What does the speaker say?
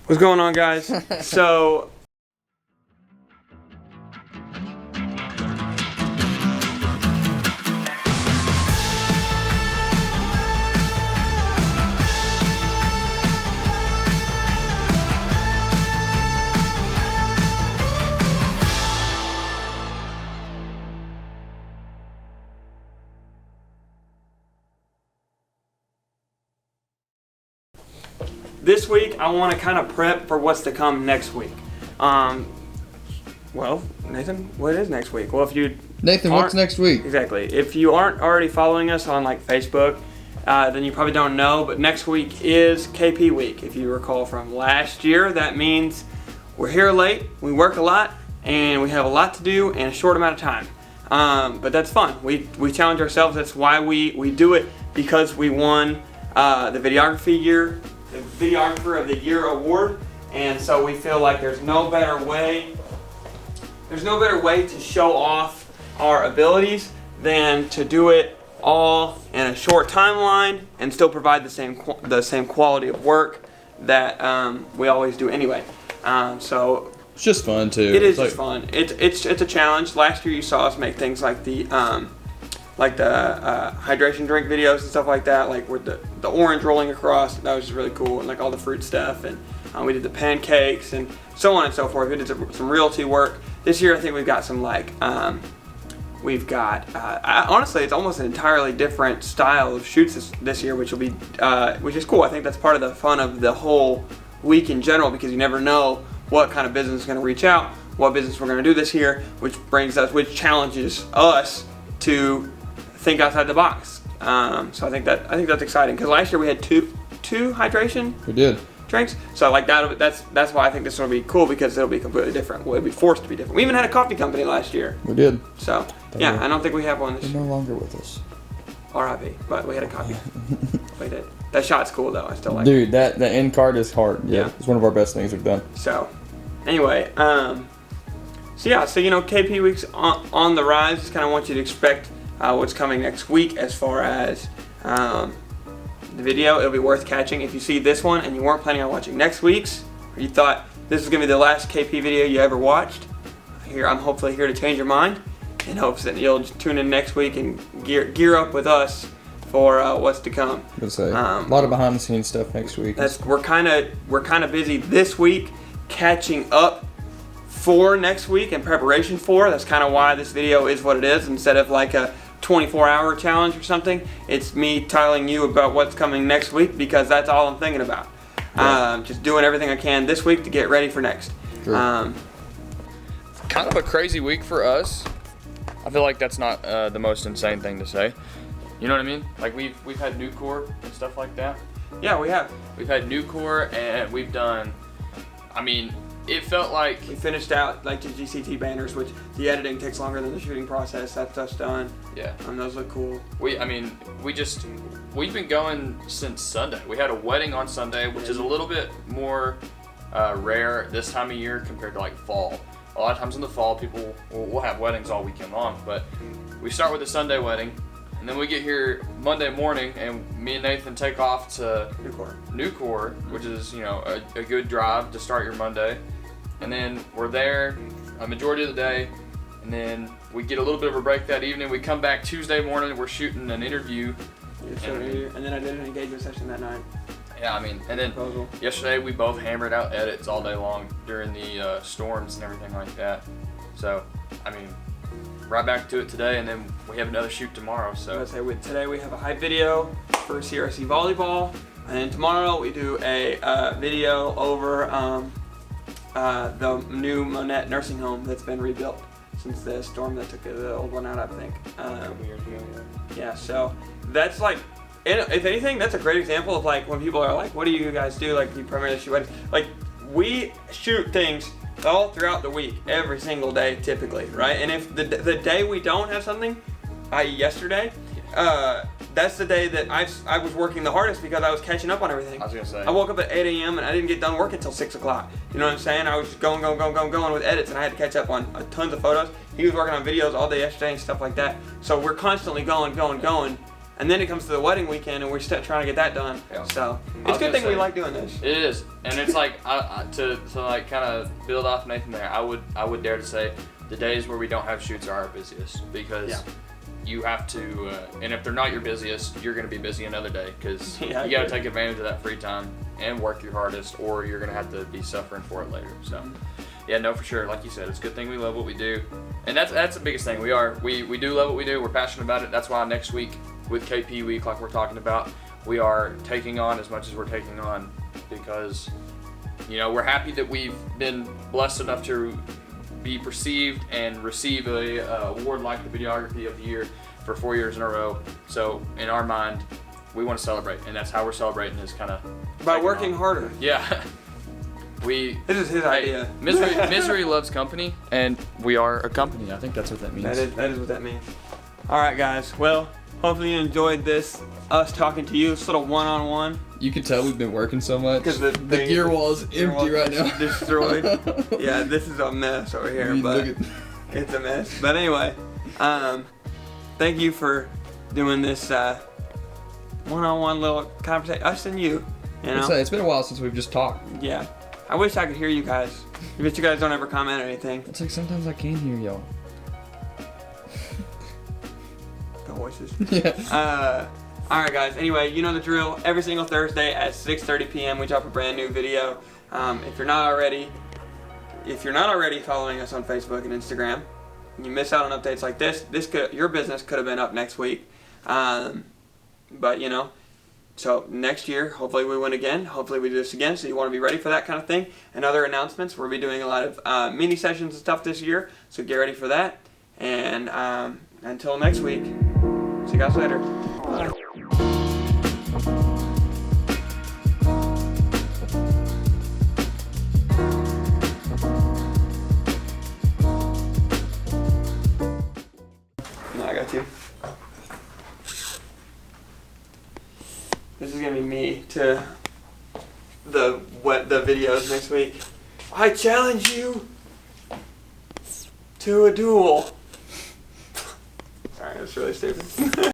What's going on, guys? So this week I want to kind of prep for what's to come next week. Well, Nathan, what is next week? Well, if you Nathan, what's next week? Exactly. If you aren't already following us on like Facebook, then you probably don't know. But next week is KP week. If you recall from last year, that means we're here late, we work a lot, and we have a lot to do in a short amount of time. But that's fun. We challenge ourselves. That's why we do it, because we won the Videographer of the Year award, and so we feel like there's no better way to show off our abilities than to do it all in a short timeline and still provide the same quality of work that we always do anyway. So it's just fun too. It is just fun. It's a challenge. Last year you saw us make things like the hydration drink videos and stuff like that, like with the orange rolling across. That was just really cool, and like all the fruit stuff, and we did the pancakes and so on and so forth. We did some realty work. This year I think we've got some honestly it's almost an entirely different style of shoots this year, which is cool. I think that's part of the fun of the whole week in general, because you never know what kind of business is going to reach out, what business we're going to do this year, which challenges us to think outside the box. So I think that's exciting, because last year we had two hydration drinks. So like that's why I think this will be cool, because it'll be completely different. We'll be forced to be different. We even had a coffee company last year. We did. So yeah, I don't think we have one this year. They're no longer with us. R.I.P. But we had a coffee. We did. That shot's cool though. I still like it. Dude, the end card is hard. Yeah, it's one of our best things we've done. So anyway, so KP week's on the rise. Just kind of want you to expect what's coming next week as far as the video. It'll be worth catching. If you see this one and you weren't planning on watching next week's, or you thought this was going to be the last KP video you ever watched, I'm hopefully here to change your mind, in hopes that you'll tune in next week and gear up with us for what's to come. A lot of behind the scenes stuff next week. We're kind of busy this week catching up for next week in preparation for. That's kind of why this video is what it is. Instead of like a 24-hour challenge or something, it's me telling you about what's coming next week, because that's all I'm thinking about. Yeah. Just doing everything I can this week to get ready for next. Sure. Kind of a crazy week for us. I feel like that's not the most insane thing to say. You know what I mean? Like we've had Nucor and stuff like that. Yeah, we have. We've had Nucor, and we've done. I mean, it felt like we finished out like the GCT banners, which the editing takes longer than the shooting process. That stuff's done. Yeah. And those look cool. We've been going since Sunday. We had a wedding on Sunday, which is a little bit more rare this time of year compared to like fall. A lot of times in the fall, people will have weddings all weekend long, but we start with a Sunday wedding, and then we get here Monday morning, and me and Nathan take off to Nucor, which is a good drive to start your Monday, and then we're there a majority of the day, and then we get a little bit of a break that evening. We come back Tuesday morning, we're shooting an interview, and then I did an engagement session that night. Yeah, I mean, and then yesterday we both hammered out edits all day long during the storms and everything like that. So, I mean, right back to it today, and then we have another shoot tomorrow. So today we have a hype video for CRC volleyball, and then tomorrow we do a video over the new Monette nursing home that's been rebuilt since the storm that took the old one out, I think. A couple years ago. Yeah. So that's like. And if anything, that's a great example of like when people are like, what do you guys do? Like, you primarily shoot weddings. Like, we shoot things all throughout the week, every single day, typically, right? And if the day we don't have something, i.e. yesterday, that's the day that I was working the hardest, because I was catching up on everything. I was going to say. I woke up at 8 a.m. and I didn't get done work until 6 o'clock. You know what I'm saying? I was just going with edits, and I had to catch up on tons of photos. He was working on videos all day yesterday and stuff like that. So we're constantly going. and then it comes to the wedding weekend, and we're still trying to get that done. Yeah. So I it's was a good gonna thing we say- like doing this. It is, and it's like to like kind of build off Nathan there. I would dare to say the days where we don't have shoots are our busiest because Yeah. you have to, and if they're not your busiest, you're going to be busy another day because Yeah, you got to I take advantage of that free time and work your hardest, or you're going to have to be suffering for it later. So, yeah, no, for sure. Like you said, it's a good thing we love what we do, and that's the biggest thing. We do love what we do. We're passionate about it. That's why next week with KP Week, like we're talking about, we are taking on as much as we're taking on because, you know, we're happy that we've been blessed enough to be perceived and receive a award like the Videography of the Year for 4 years in a row. So in our mind, we want to celebrate, and that's how we're celebrating is kind of By working harder. Yeah, we. This is his idea. Misery loves company, and we are a company. I think that's what that means. That is what that means. All right, guys. Well, hopefully you enjoyed this. Us talking to you, this little one-on-one. You can tell we've been working so much. 'Cause the gear wall is empty right now. Destroyed. Yeah, this is a mess over here, but it's a mess. But anyway, thank you for doing this one-on-one little conversation. Us and you, you know. It's been a while since we've just talked. Yeah. I wish I could hear you guys. But you guys don't ever comment or anything. It's like sometimes I can hear y'all. The voices. Yeah. All right, guys. Anyway, you know the drill. Every single Thursday at 6:30 p.m. we drop a brand new video. If you're not already following us on Facebook and Instagram, you miss out on updates like this. Your business could have been up next week, but you know. So next year, hopefully we win again. Hopefully we do this again. So you want to be ready for that kind of thing. And other announcements. We'll be doing a lot of mini sessions and stuff this year. So get ready for that. And until next week, see you guys later. Bye. No, I got you. This is gonna be me to the videos next week. I challenge you to a duel. Sorry, that's really stupid.